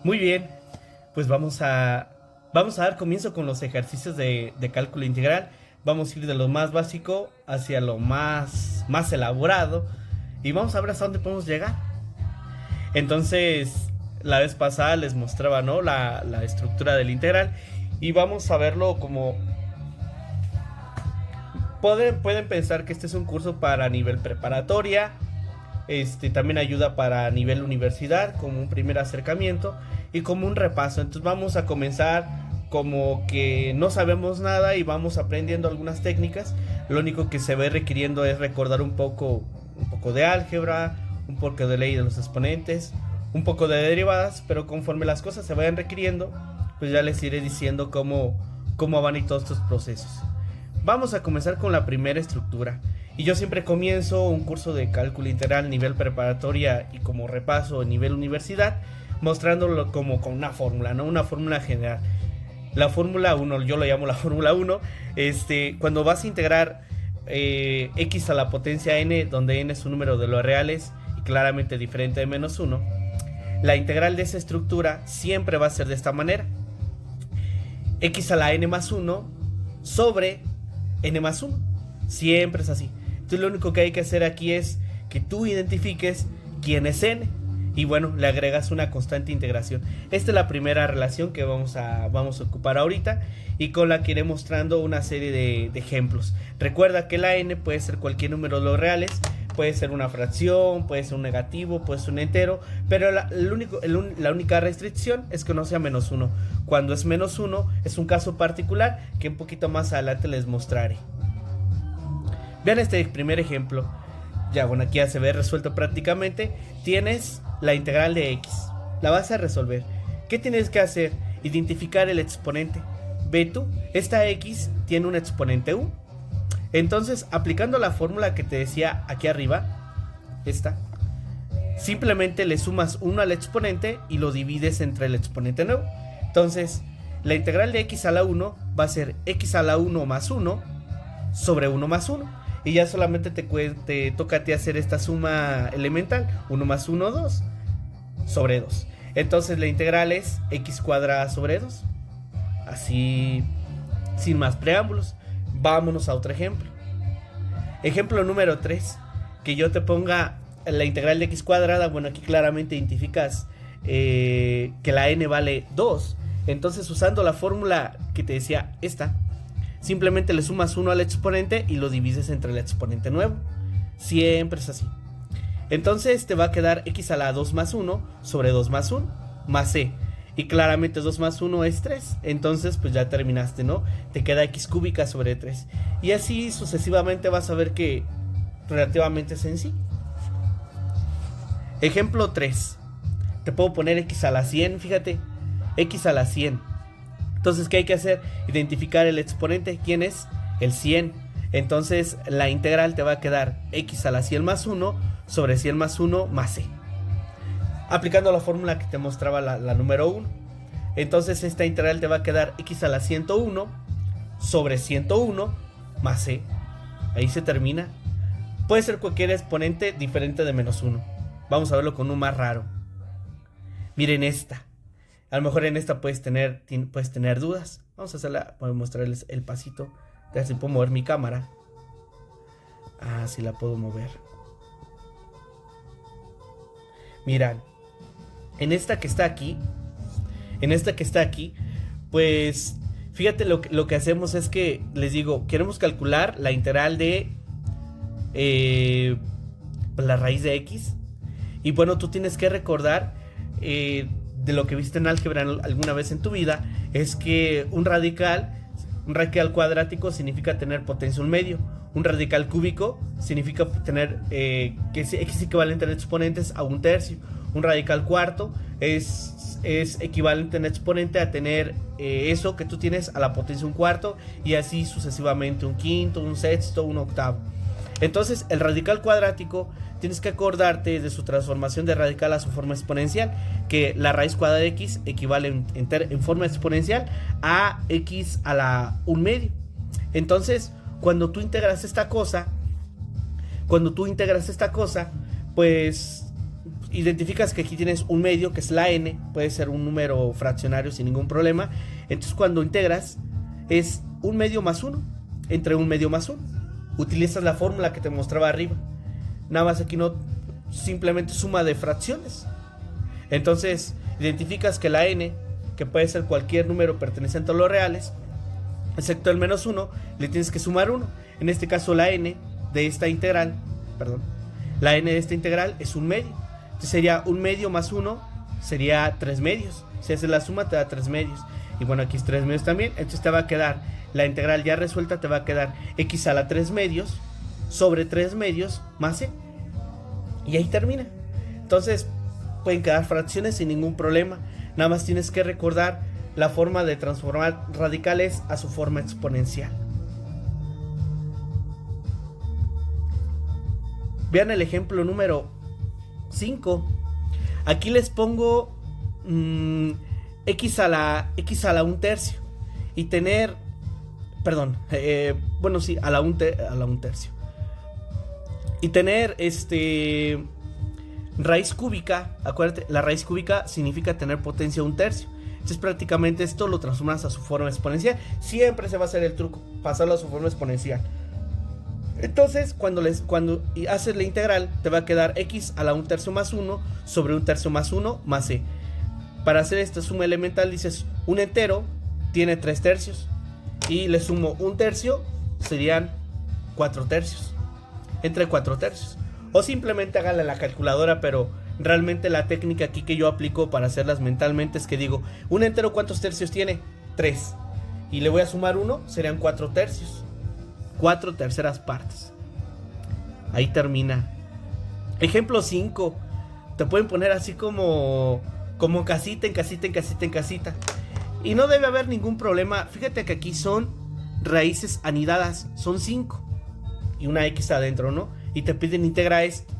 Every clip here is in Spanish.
Muy bien, pues vamos a dar comienzo con los ejercicios de cálculo integral. Vamos a ir de lo más básico hacia lo más elaborado y vamos a ver hasta dónde podemos llegar. Entonces, la vez pasada les mostraba, ¿no? La estructura del integral y vamos a verlo como... Pueden pensar que este es un curso para nivel preparatoria. También ayuda para nivel universidad como un primer acercamiento y como un repaso. Entonces vamos a comenzar como que no sabemos nada y vamos aprendiendo algunas técnicas. Lo único que se ve requiriendo es recordar un poco de álgebra, un poco de ley de los exponentes, un poco de derivadas, pero conforme las cosas se vayan requiriendo, pues ya les iré diciendo cómo van y todos estos procesos. Vamos a comenzar con la primera estructura. Y yo siempre comienzo un curso de cálculo integral nivel preparatoria y como repaso nivel universidad, mostrándolo como con una fórmula, ¿no? Una fórmula general. La fórmula 1, yo lo llamo la fórmula 1, cuando vas a integrar x a la potencia n, donde n es un número de los reales y claramente diferente de menos 1, la integral de esa estructura siempre va a ser de esta manera. X a la n más 1 sobre n más 1. Siempre es así. Entonces lo único que hay que hacer aquí es que tú identifiques quién es n y bueno, le agregas una constante integración. Esta es la primera relación que vamos a ocupar ahorita y con la que iré mostrando una serie de ejemplos. Recuerda que la n puede ser cualquier número de los reales, puede ser una fracción, puede ser un negativo, puede ser un entero, pero la única restricción es que no sea menos 1. Cuando es menos 1 es un caso particular que un poquito más adelante les mostraré. Vean este primer ejemplo. Ya, bueno, aquí ya se ve resuelto prácticamente. Tienes la integral de x. La vas a resolver. ¿Qué tienes que hacer? Identificar el exponente. Ve tú, esta x tiene un exponente u. Entonces, aplicando la fórmula que te decía aquí arriba, simplemente le sumas 1 al exponente y lo divides entre el exponente nuevo. Entonces, la integral de x a la 1 va a ser x a la 1 más 1 sobre 1 más 1. Y ya solamente te toca a ti hacer esta suma elemental. 1 más 1, 2 sobre 2. Entonces la integral es x cuadrada sobre 2. Así, sin más preámbulos. Vámonos a otro ejemplo. Ejemplo número 3. Que yo te ponga la integral de x cuadrada. Bueno, aquí claramente identificas que la n vale 2. Entonces usando la fórmula que te decía simplemente le sumas 1 al exponente y lo divides entre el exponente nuevo. Siempre es así. Entonces te va a quedar x a la 2 más 1 sobre 2 más 1 más c. Y claramente 2 más 1 es 3. Entonces pues ya terminaste, ¿no? Te queda x cúbica sobre 3. Y así sucesivamente vas a ver que relativamente sencillo. Ejemplo 3. Te puedo poner x a la 100, fíjate. X a la 100. Entonces, ¿qué hay que hacer? Identificar el exponente. ¿Quién es? El 100. Entonces, la integral te va a quedar x a la 100 más 1 sobre 100 más 1 más c. Aplicando la fórmula que te mostraba la número 1. Entonces, esta integral te va a quedar x a la 101 sobre 101 más c. Ahí se termina. Puede ser cualquier exponente diferente de menos 1. Vamos a verlo con un más raro. Miren esta. A lo mejor en esta puedes tener dudas. Vamos a hacerla, voy a mostrarles el pasito. Ya si puedo mover mi cámara. Sí la puedo mover. Miran, en esta que está aquí, pues fíjate lo que hacemos es que les digo, queremos calcular la integral de la raíz de x. Y bueno, tú tienes que recordar de lo que viste en álgebra alguna vez en tu vida, es que un radical cuadrático significa tener potencia 1/2. Un radical cúbico significa tener que x equivalente en exponentes a 1/3. Un radical cuarto es equivalente en exponente a tener eso que tú tienes a la potencia 1/4 y así sucesivamente, 1/5, 1/6, 1/8. Entonces el radical cuadrático tienes que acordarte de su transformación de radical a su forma exponencial, que la raíz cuadrada de x equivale en forma exponencial a x a la 1/2. Entonces, cuando tú integras esta cosa, pues identificas que aquí tienes un medio, que es la n, puede ser un número fraccionario sin ningún problema. Entonces cuando integras es un medio más 1 entre un medio más 1. Utilizas la fórmula que te mostraba arriba. Nada más aquí no, simplemente suma de fracciones. Entonces identificas que la n, que puede ser cualquier número perteneciente a los reales, excepto el menos 1, le tienes que sumar 1. En este caso la n de esta integral, la n de esta integral es un medio. Entonces sería un medio más 1, sería 3 medios. Si haces la suma te da 3 medios. Y bueno, aquí es 3 medios también. Entonces te va a quedar, la integral ya resuelta, te va a quedar x a la 3 medios sobre 3 medios más c. Y ahí termina. Entonces pueden quedar fracciones sin ningún problema. Nada más tienes que recordar la forma de transformar radicales a su forma exponencial. Vean el ejemplo número 5. Aquí les pongo x a la 1/3 y tener, a la 1/3 y tener raíz cúbica. Acuérdate, la raíz cúbica significa tener potencia 1/3. Entonces prácticamente esto lo transformas a su forma exponencial. Siempre se va a hacer el truco, pasarlo a su forma exponencial. Entonces cuando haces la integral te va a quedar x a la 1/3 más 1 sobre 1/3 más 1 más c. Para hacer esta suma elemental dices un entero tiene 3/3 y le sumo 1/3, serían 4/3, entre 4/3. O simplemente háganla en la calculadora, pero realmente la técnica aquí que yo aplico para hacerlas mentalmente es que digo, un entero ¿cuántos tercios tiene? 3. Y le voy a sumar 1, serían 4/3. 4/3 partes. Ahí termina. Ejemplo 5. Te pueden poner así como casita en casita en casita en casita. Y no debe haber ningún problema. Fíjate que aquí son raíces anidadas. Son 5. Y una x adentro, ¿no? Y te piden integra esto.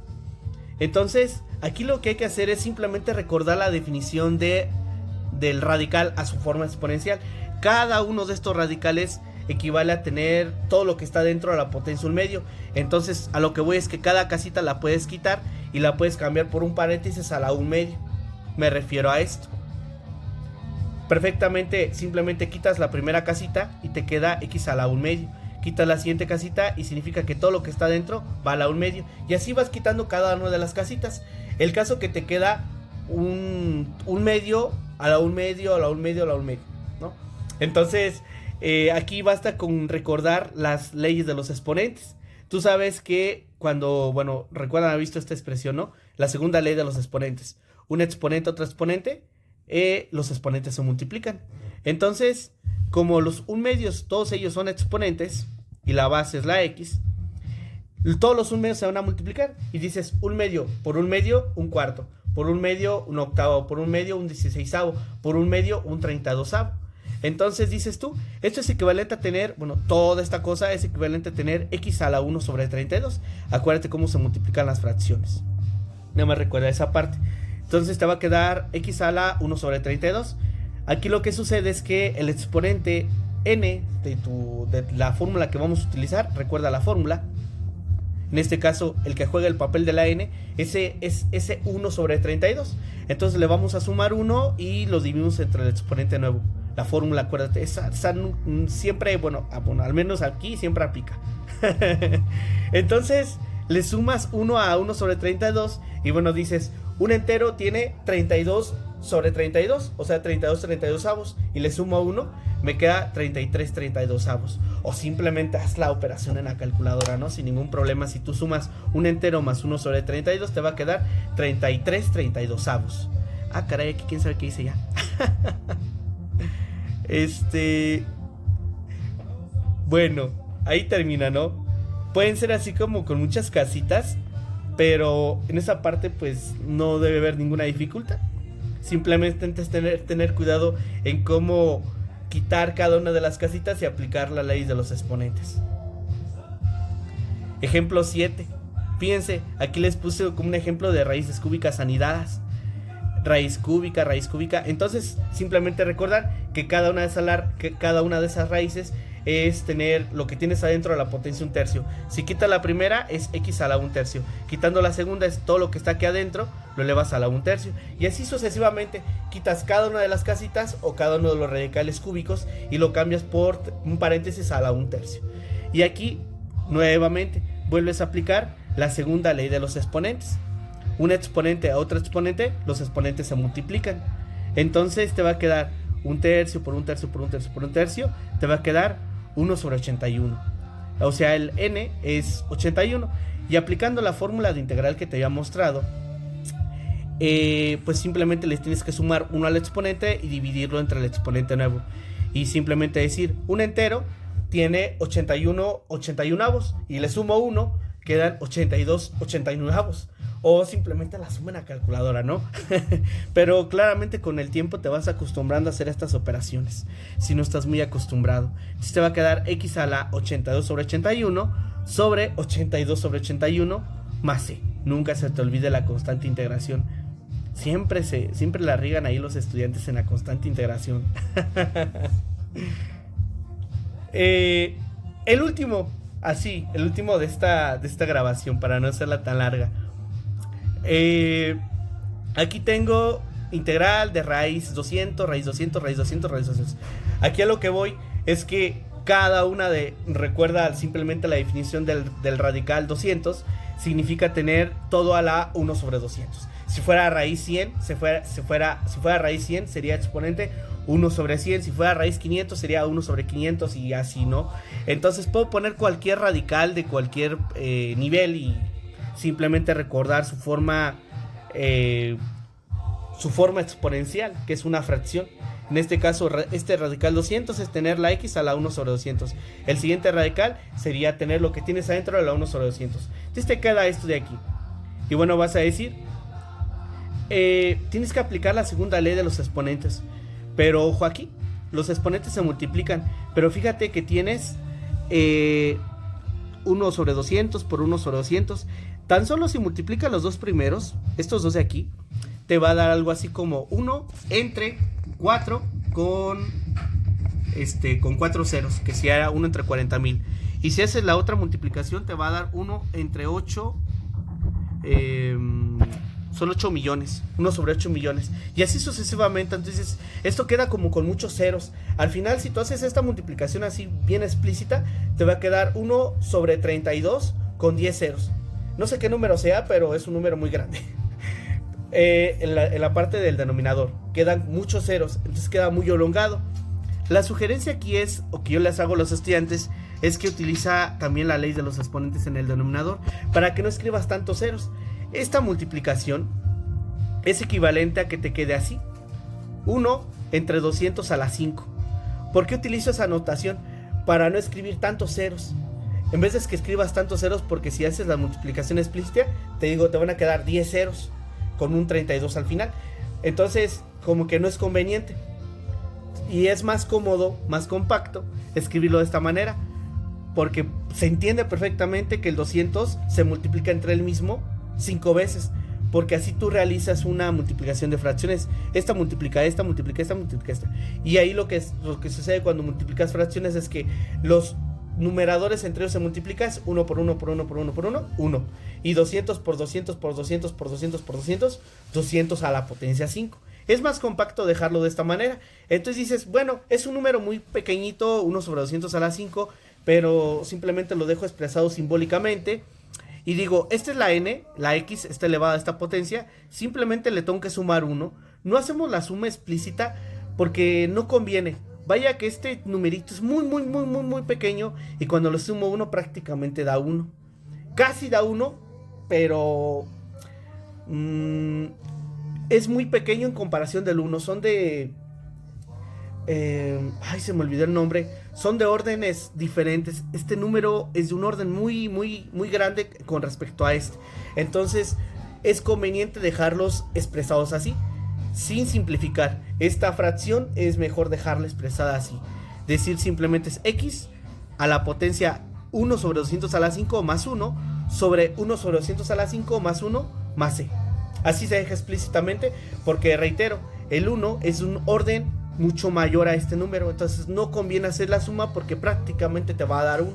Entonces, aquí lo que hay que hacer es simplemente recordar la definición del radical a su forma exponencial. Cada uno de estos radicales equivale a tener todo lo que está dentro de la potencia 1 medio. Entonces a lo que voy es que cada casita la puedes quitar y la puedes cambiar por un paréntesis a la 1 medio. Me refiero a esto. Perfectamente, simplemente quitas la primera casita y te queda x a la 1 medio. Quitas la siguiente casita y significa que todo lo que está dentro va a la 1 medio. Y así vas quitando cada una de las casitas. El caso que te queda un medio a la 1 medio, a la 1 medio, a la 1 medio, ¿no? Entonces aquí basta con recordar las leyes de los exponentes. Tú sabes que cuando, recuerdan haber visto esta expresión, ¿no? La segunda ley de los exponentes. Un exponente, otro exponente, los exponentes se multiplican. Entonces, como los 1 medios, todos ellos son exponentes, y la base es la x, todos los 1 medios se van a multiplicar. Y dices 1 medio por 1 medio, 1/4. Por 1 medio, 1/8. Por 1 medio, 1/16. Por 1 medio, 1/32. Entonces dices tú, esto es equivalente a tener, toda esta cosa es equivalente a tener x a la 1 sobre 32. Acuérdate cómo se multiplican las fracciones. Nada más recuerda esa parte. Entonces te va a quedar x a la 1 sobre 32. Aquí lo que sucede es que el exponente n de la fórmula que vamos a utilizar, recuerda la fórmula. En este caso, el que juega el papel de la n, ese es ese 1 sobre 32. Entonces le vamos a sumar 1 y lo dividimos entre el exponente nuevo. La fórmula, acuérdate, esa siempre, al menos aquí siempre aplica. Entonces le sumas 1 a 1 sobre 32 y dices, un entero tiene 32 sobre 32, o sea 32/32, y le sumo 1, me queda 33/32. O simplemente haz la operación en la calculadora, ¿no? Sin ningún problema. Si tú sumas un entero más 1 sobre 32, te va a quedar 33/32. Ah, caray, aquí quién sabe qué hice ya. Bueno, ahí termina, ¿no? Pueden ser así como con muchas casitas, pero en esa parte pues no debe haber ninguna dificultad. Simplemente tener cuidado en cómo quitar cada una de las casitas y aplicar la ley de los exponentes. Ejemplo 7. Fíjense, aquí les puse como un ejemplo de raíces cúbicas anidadas. Raíz cúbica. Entonces simplemente recordar que cada una de esas raíces es tener lo que tienes adentro de la potencia 1/3. Si quitas la primera es x a la 1/3. Quitando la segunda es todo lo que está aquí adentro lo elevas a la 1/3. Y así sucesivamente, quitas cada una de las casitas o cada uno de los radicales cúbicos y lo cambias por un paréntesis a la 1/3. Y aquí, nuevamente, vuelves a aplicar la segunda ley de los exponentes. Un exponente a otro exponente, los exponentes se multiplican. Entonces te va a quedar 1/3 por 1/3 por 1/3 por 1/3, te va a quedar 1 sobre 81. O sea, el n es 81. Y aplicando la fórmula de integral que te había mostrado, pues simplemente les tienes que sumar 1 al exponente y dividirlo entre el exponente nuevo. Y simplemente decir, un entero tiene 81 81avos y le sumo 1, quedan 82 81avos. O simplemente la suma en la calculadora, ¿no? Pero claramente con el tiempo te vas acostumbrando a hacer estas operaciones, si no estás muy acostumbrado. Entonces te va a quedar x a la 82 sobre 81 sobre 82 sobre 81 más c. Nunca se te olvide la constante integración. Siempre la riegan ahí los estudiantes en la constante integración. El último de esta grabación, para no hacerla tan larga. Aquí tengo integral de raíz 200, raíz 200, raíz 200, raíz 200. Aquí a lo que voy es que cada una recuerda simplemente la definición del radical 200, significa tener todo a la 1 sobre 200. Si fuera raíz 100, si fuera raíz 100 sería exponente 1 sobre 100, si fuera raíz 500 sería 1 sobre 500 y así, ¿no? Entonces puedo poner cualquier radical de cualquier nivel y simplemente recordar su forma exponencial, que es una fracción. En este caso, este radical 200 es tener la x a la 1 sobre 200. El siguiente radical sería tener lo que tienes adentro de la 1 sobre 200. Entonces te queda esto de aquí. Y bueno, vas a decir, tienes que aplicar la segunda ley de los exponentes. Pero ojo aquí, los exponentes se multiplican. Pero fíjate que tienes 1 sobre 200 por 1 sobre 200. Tan solo si multiplicas los dos primeros, estos dos de aquí, te va a dar algo así como 1 entre 4 con 4 ceros, que sería 1 entre 40,000. Y si haces la otra multiplicación, te va a dar 1 entre 8, son 8 millones, 1 sobre 8 millones. Y así sucesivamente. Entonces, esto queda como con muchos ceros. Al final, si tú haces esta multiplicación así bien explícita, te va a quedar 1 sobre 32 con 10 ceros. No sé qué número sea, pero es un número muy grande. En la parte del denominador quedan muchos ceros, entonces queda muy elongado. La sugerencia aquí es, o que yo les hago a los estudiantes, es que utiliza también la ley de los exponentes en el denominador para que no escribas tantos ceros. Esta multiplicación es equivalente a que te quede así: 1 entre 200 a la 5. ¿Por qué utilizo esa notación? Para no escribir tantos ceros. En vez de que escribas tantos ceros, porque si haces la multiplicación explícita, te van a quedar 10 ceros con un 32 al final. Entonces, como que no es conveniente. Y es más cómodo, más compacto, escribirlo de esta manera. Porque se entiende perfectamente que el 200 se multiplica entre él mismo 5 veces. Porque así tú realizas una multiplicación de fracciones. Esta multiplica esta, multiplica esta, multiplica esta. Y ahí lo que sucede cuando multiplicas fracciones es que los numeradores entre ellos se multiplican 1 por 1 por 1 por 1 por 1, 1. Y 200 por 200 por 200 por 200 por 200, 200 a la potencia 5. Es más compacto dejarlo de esta manera. Entonces dices, bueno, es un número muy pequeñito, 1 sobre 200 a la 5, pero simplemente lo dejo expresado simbólicamente. Y digo, esta es la n, la x está elevada a esta potencia, simplemente le tengo que sumar 1. No hacemos la suma explícita porque no conviene. Vaya que este numerito es muy pequeño y cuando lo sumo 1 prácticamente da 1. Casi da 1, pero es muy pequeño en comparación del 1. Son de... se me olvidó el nombre. Son de órdenes diferentes. Este número es de un orden muy grande con respecto a este. Entonces es conveniente dejarlos expresados así, sin simplificar. Esta fracción es mejor dejarla expresada así. Decir simplemente es x a la potencia 1 sobre 200 a la 5 más 1 sobre 1 sobre 200 a la 5 más 1 más c. Así se deja explícitamente porque, reitero, el 1 es un orden mucho mayor a este número. Entonces no conviene hacer la suma porque prácticamente te va a dar 1.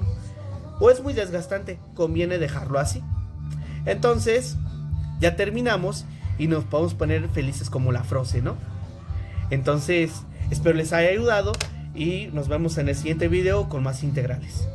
O es muy desgastante, conviene dejarlo así. Entonces ya terminamos. y nos podemos poner felices como la Frozen, ¿no? Entonces, espero les haya ayudado y nos vemos en el siguiente video con más integrales.